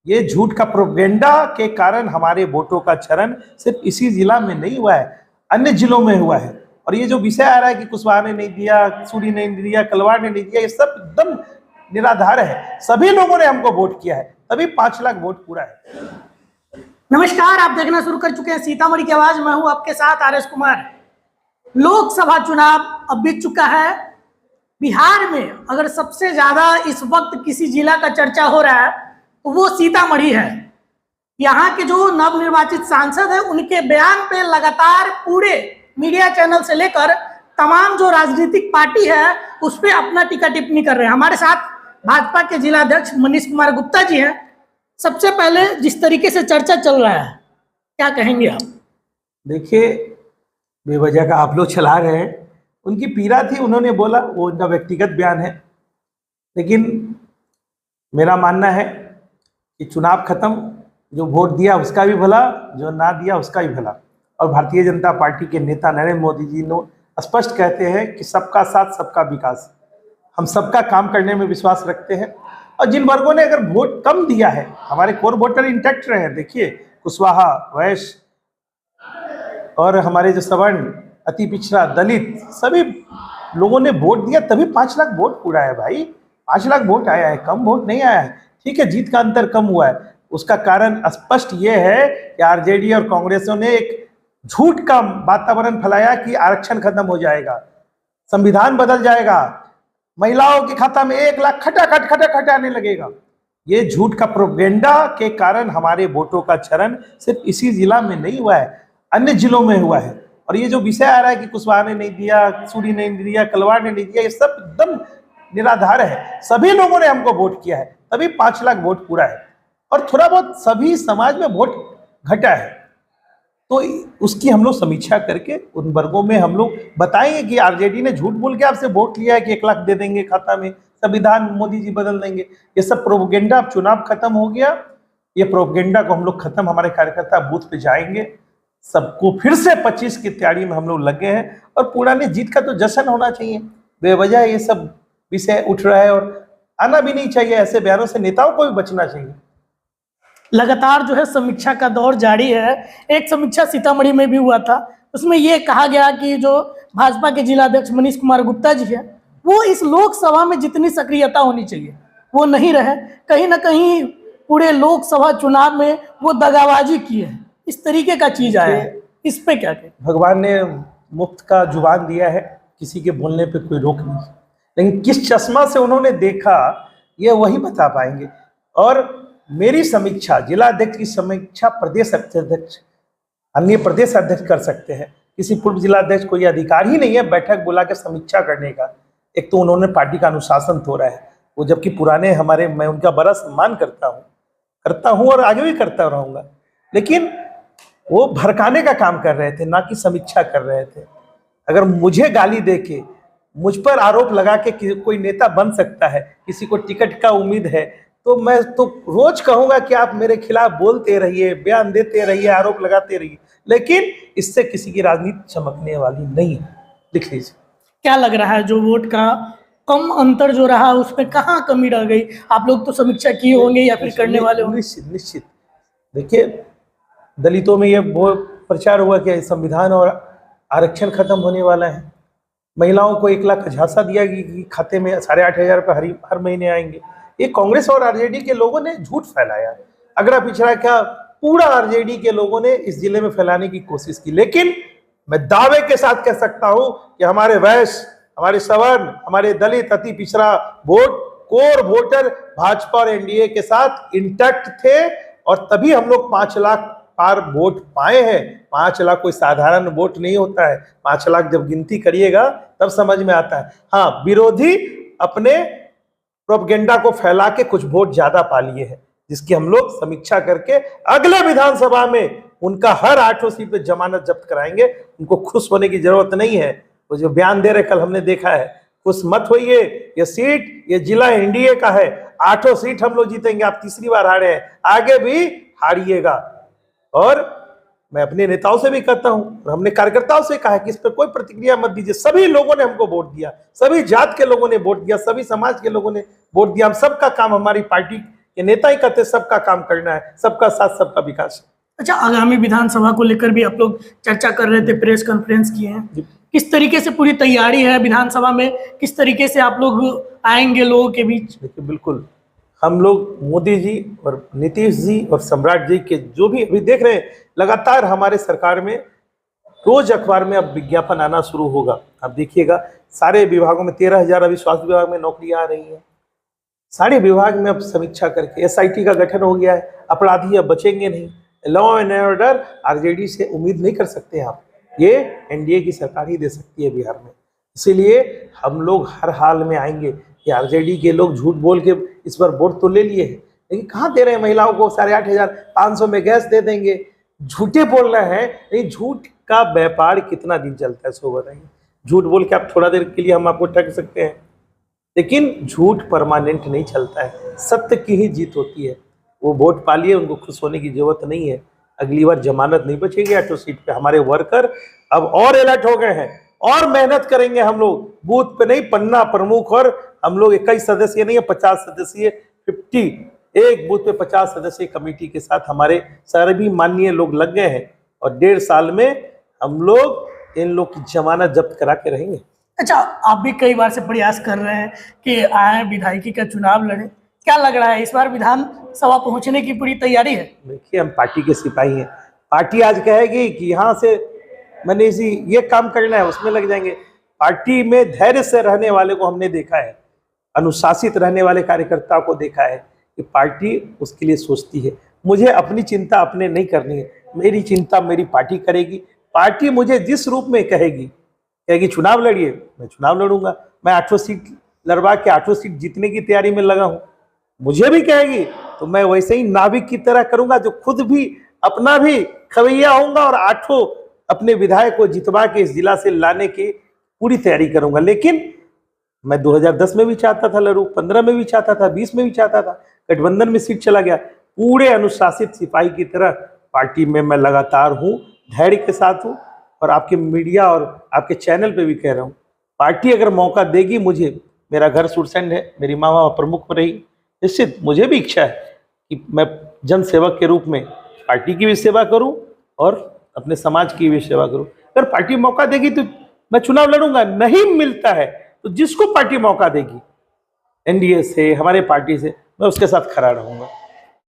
ये झूठ का प्रोपेगेंडा के कारण हमारे वोटों का क्षरण सिर्फ इसी जिला में नहीं हुआ है, अन्य जिलों में हुआ है। और ये जो विषय आ रहा है कि कुशवाहा ने नहीं दिया, सूरी ने नहीं दिया, कलवार ने नहीं दिया, ये सब एकदम निराधार है। सभी लोगों ने हमको वोट किया है, तभी 5 लाख वोट पूरा है। नमस्कार, आप देखना शुरू कर चुके हैं सीतामढ़ी की आवाज। मैं हूं आपके साथ आर.एस. कुमार। लोकसभा चुनाव अब बीत चुका है। बिहार में अगर सबसे ज्यादा इस वक्त किसी जिला का चर्चा हो रहा है तो वो सीतामढ़ी है। यहाँ के जो नवनिर्वाचित सांसद हैं उनके बयान पे लगातार पूरे मीडिया चैनल से लेकर तमाम जो राजनीतिक पार्टी है उस पर अपना टीका टिप्पणी कर रहे हैं। हमारे साथ भाजपा के जिलाध्यक्ष मनीष कुमार गुप्ता जी हैं। सबसे पहले जिस तरीके से चर्चा चल रहा है, क्या कहेंगे आप? देखिए, बेवजह का आप लोग चला रहे हैं। उनकी पीड़ा थी, उन्होंने बोला, वो उनका व्यक्तिगत बयान है। लेकिन मेरा मानना है कि चुनाव खत्म, जो वोट दिया उसका भी भला, जो ना दिया उसका भी भला। और भारतीय जनता पार्टी के नेता नरेंद्र मोदी जी ने स्पष्ट कहते हैं कि सबका साथ सबका विकास। हम सबका काम करने में विश्वास रखते हैं। और जिन वर्गों ने अगर वोट कम दिया है, हमारे कोर वोटर इंटैक्ट रहे हैं। देखिए, कुशवाहा, वैश्य और हमारे जो सवर्ण, अति पिछड़ा, दलित, सभी लोगों ने वोट दिया, तभी 5 लाख वोट पूरा है भाई। 5 लाख वोट आया है, कम वोट नहीं आया है। ठीक है, जीत का अंतर कम हुआ है, उसका कारण स्पष्ट ये है कि आरजेडी और कांग्रेसों ने एक झूठ का वातावरण फैलाया कि आरक्षण खत्म हो जाएगा, संविधान बदल जाएगा, महिलाओं के खाता में 1 लाख खटाखट आने लगेगा। ये झूठ का प्रोपेगेंडा के कारण हमारे वोटों का क्षरण सिर्फ इसी जिला में नहीं हुआ है, अन्य जिलों में हुआ है। और ये जो विषय आ रहा है कि कुशवाहा ने नहीं दिया, सूरी ने नहीं दिया, कलवार ने नहीं दिया, ये सब एकदम निराधार है। सभी लोगों ने हमको वोट किया है, तभी 5 लाख वोट पूरा है। और थोड़ा बहुत सभी समाज में वोट घटा है, तो उसकी हम लोग समीक्षा करके उन वर्गों में हम लोग बताएंगे कि आरजेडी ने झूठ बोल के आपसे वोट लिया है कि 1 लाख दे देंगे खाता में, संविधान मोदी जी बदल देंगे। ये सब प्रोपेगेंडा, अब चुनाव खत्म हो गया, ये प्रोपेगेंडा को हम लोग खत्म, हमारे कार्यकर्ता बूथ पे जाएंगे, सबको फिर से 25 की तैयारी में हम लोग लगे हैं। और पुरानी जीत का तो जश्न होना चाहिए। बेवजह ये सब विषय उठ रहा है और आना भी नहीं चाहिए। ऐसे बयानों से नेताओं को भी बचना चाहिए। लगातार जो है समीक्षा का दौर जारी है। एक समीक्षा सीतामढ़ी में भी हुआ था, उसमें ये कहा गया कि जो भाजपा के जिलाध्यक्ष मनीष कुमार गुप्ता जी हैं वो इस लोकसभा में जितनी सक्रियता होनी चाहिए वो नहीं रहे। कहीं ना कहीं पूरे लोकसभा चुनाव में वो दगाबाजी की है, इस तरीके का चीज आया है। इस पे क्या कहें? भगवान ने मुफ्त का जुबान दिया है, किसी के बोलने पे कोई रोक नहीं, लेकिन किस चश्मा से उन्होंने देखा ये वही बता पाएंगे। और मेरी समीक्षा, जिला अध्यक्ष की समीक्षा प्रदेश अध्यक्ष, अन्य प्रदेश अध्यक्ष कर सकते हैं। किसी पूर्व जिला अध्यक्ष को यह अधिकार ही नहीं है बैठक बुला के समीक्षा करने का। एक तो उन्होंने पार्टी का अनुशासन तोड़ा है, वो जबकि पुराने हमारे, मैं उनका बड़ा सम्मान करता हूँ और आगे भी करता रहूँगा, लेकिन वो भड़काने का काम कर रहे थे, ना कि समीक्षा कर रहे थे। अगर मुझे गाली दे के, मुझ पर आरोप लगा के कोई नेता बन सकता है, किसी को टिकट का उम्मीद है, तो मैं तो रोज कहूंगा कि आप मेरे खिलाफ बोलते रहिए, बयान देते रहिए, आरोप लगाते रहिए, लेकिन इससे किसी की राजनीति चमकने वाली नहीं है। लिख लीजिए। क्या लग रहा है जो वोट का कम अंतर जो रहा उस पर कहाँ कमी रह गई? आप लोग तो समीक्षा किए होंगे या फिर करने वाले होंगे। निश्चित। देखिए, दलितों में ये वो प्रचार हुआ कि संविधान और आरक्षण खत्म होने वाला है। महिलाओं को 1 लाख का झांसा दिया कि खाते में 8,500 रुपये हर महीने आएंगे। ये कांग्रेस और आरजेडी के लोगों ने झूठ फैलाया। अगड़ा पिछड़ा क्या पूरा आरजेडी के लोगों ने इस जिले में फैलाने की कोशिश की। लेकिन मैं दावे के साथ कह सकता हूं कि हमारे वैश्य, हमारे सवर्ण, हमारे दलित, अति पिछड़ा कोर वोटर भाजपा और एनडीए के साथ इंटैक्ट थे, और तभी हम लोग 5 लाख पार वोट पाए हैं। 5 लाख कोई साधारण वोट नहीं होता है। 5 लाख जब गिनती करिएगा तब समझ में आता है। हाँ, विरोधी अपने प्रोपेगेंडा को फैला के कुछ वोट ज्यादा पा लिए हैं, जिसकी हम लोग समीक्षा करके अगले विधानसभा में उनका हर 8 सीट पे जमानत जब्त कराएंगे। उनको खुश होने की जरूरत नहीं है। वो जो बयान दे रहे, कल हमने देखा है, खुश मत होइए, ये सीट, ये जिला एनडीए का है, 8 सीट हम लोग जीतेंगे। आप तीसरी बार हारे हैं, आगे भी हारिएगा। और मैं अपने नेताओं से भी कहता हूं और हमने कार्यकर्ताओं से कहा कि इस पर कोई प्रतिक्रिया मत दीजिए। सभी लोगों ने हमको वोट दिया, सभी जात के लोगों ने वोट दिया, सभी समाज के लोगों ने वोट दिया। हम सबका काम हमारी पार्टी ये नेता ही कहते सबका काम करना है, सबका साथ सबका विकास। अच्छा, आगामी विधानसभा को लेकर भी आप लोग चर्चा कर रहे थे, प्रेस कॉन्फ्रेंस किए हैं, किस तरीके से पूरी तैयारी है विधानसभा में, किस तरीके से आप लोग आएंगे लोगों के बीच? देखिए बिल्कुल हम लोग मोदी जी और नीतीश जी और सम्राट जी के जो भी अभी देख रहे हैं, लगातार हमारे सरकार में रोज अखबार में अब विज्ञापन आना शुरू होगा। आप देखिएगा सारे विभागों में 13,000 अभी स्वास्थ्य विभाग में नौकरियां आ रही हैं, सारे विभाग में अब समीक्षा करके SIT का गठन हो गया है, अपराधी अब बचेंगे नहीं। लॉ एंड ऑर्डर RJD से उम्मीद नहीं कर सकते आप, ये NDA की सरकार ही दे सकती है बिहार में। इसीलिए हम लोग हर हाल में आएंगे। ये RJD के लोग झूठ बोल के इस बार वोट तो ले लिए हैं, लेकिन कहाँ दे रहे हैं महिलाओं को 8,500 में गैस दे देंगे, झूठे बोल रहे हैं। लेकिन झूठ का व्यापार कितना दिन चलता है सो बताइए। झूठ बोल के आप थोड़ा देर के लिए हम आपको ठग सकते हैं, लेकिन झूठ परमानेंट नहीं चलता है, सत्य की ही जीत होती है। वो वोट पा लिए, उनको खुश होने की जरूरत नहीं है, अगली बार जमानत नहीं बचेगी ऑटो सीट पे। हमारे वर्कर अब और अलर्ट हो गए हैं और मेहनत करेंगे हम लोग, बूथ पे नहीं पन्ना प्रमुख, और हम लोग 21 सदस्यीय नहीं है 50 सदस्यीय 50 एक बूथ पे 50 सदस्यीय कमेटी के साथ हमारे सारे भी माननीय लोग लग गए हैं, और 1.5 साल में हम लोग इन लोग की जमानत जब्त करा के रहेंगे। अच्छा, आप भी कई बार से प्रयास कर रहे हैं कि आए विधायकी का चुनाव लड़े, क्या लग रहा है इस बार विधानसभा पहुंचने की पूरी तैयारी है? देखिए हम पार्टी के सिपाही हैं, पार्टी आज कहेगी कि यहाँ से मैंने ये काम करना है, उसमें लग जाएंगे। पार्टी में धैर्य से रहने वाले को हमने देखा है, अनुशासित रहने वाले कार्यकर्ताओं को देखा है कि पार्टी उसके लिए सोचती है। मुझे अपनी चिंता अपने नहीं करनी है, मेरी चिंता मेरी पार्टी करेगी। पार्टी मुझे जिस रूप में कहेगी चुनाव लड़िए, मैं चुनाव लड़ूंगा। मैं 8 सीट लड़वा के 8 सीट जीतने की तैयारी में लगा हूँ। मुझे भी कहेगी तो मैं वैसे ही नाविक की तरह करूंगा, जो खुद भी अपना भी खवैया होऊंगा और 8 अपने विधायक को जितवा के इस जिला से लाने की पूरी तैयारी करूंगा। लेकिन मैं 2010 में भी चाहता था लड़ूं, 15 में भी चाहता था, 20 में भी चाहता था, गठबंधन में सीट चला गया। पूरे अनुशासित सिपाही की तरह पार्टी में मैं लगातार हूँ, धैर्य के साथ हूँ, और आपके मीडिया और आपके चैनल पे भी कह रहा हूँ, पार्टी अगर मौका देगी मुझे, मेरा घर सुरसंड है, मेरी माँ बाप प्रमुख रही, निश्चित मुझे भी इच्छा है कि मैं जन सेवक के रूप में पार्टी की भी सेवा करूं और अपने समाज की भी सेवा करूं। अगर पार्टी मौका देगी तो मैं चुनाव लड़ूंगा, नहीं मिलता है तो जिसको पार्टी मौका देगी NDA से, हमारे पार्टी से, मैं उसके साथ खड़ा रहूंगा।